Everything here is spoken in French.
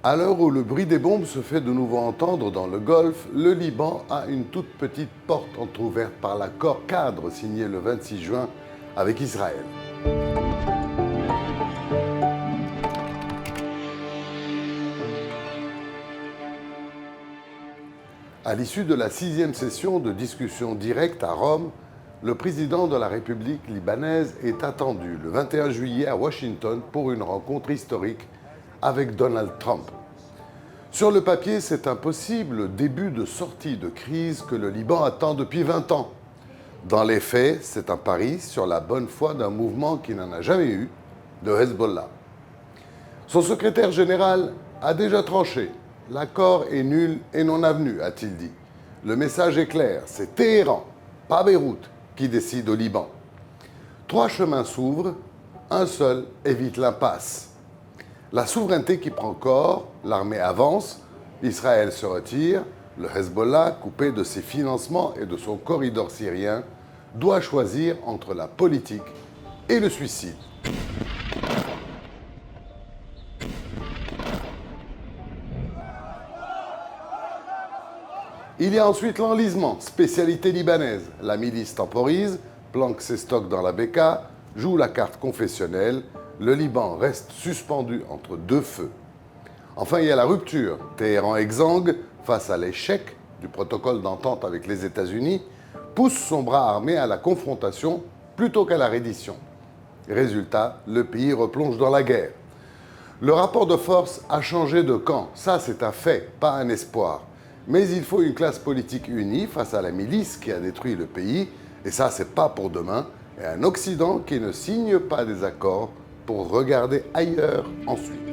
À l'heure où le bruit des bombes se fait de nouveau entendre dans le Golfe, le Liban a une toute petite porte entrouverte par l'accord cadre signé le 26 juin avec Israël. À l'issue de la 6e session de discussion directe à Rome, le président de la République libanaise est attendu le 21 juillet à Washington pour une rencontre historique avec Donald Trump. Sur le papier, c'est un possible début de sortie de crise que le Liban attend depuis 20 ans. Dans les faits, c'est un pari sur la bonne foi d'un mouvement qui n'en a jamais eu, le Hezbollah. Son secrétaire général a déjà tranché. L'accord est nul et non avenu, a-t-il dit. Le message est clair, c'est Téhéran, pas Beyrouth, qui décide au Liban. 3 chemins s'ouvrent, un seul évite l'impasse. La souveraineté qui prend corps, l'armée avance, Israël se retire, le Hezbollah, coupé de ses financements et de son corridor syrien, doit choisir entre la politique et le suicide. Il y a ensuite l'enlisement, spécialité libanaise. La milice temporise, planque ses stocks dans la Beka, joue la carte confessionnelle. Le Liban reste suspendu entre 2 feux. Enfin, il y a la rupture. Téhéran exsangue, face à l'échec du protocole d'entente avec les États-Unis, pousse son bras armé à la confrontation plutôt qu'à la reddition. Résultat, le pays replonge dans la guerre. Le rapport de force a changé de camp. Ça, c'est un fait, pas un espoir. Mais il faut une classe politique unie face à la milice qui a détruit le pays. Et ça, c'est pas pour demain. Et un Occident qui ne signe pas des accords pour regarder ailleurs ensuite.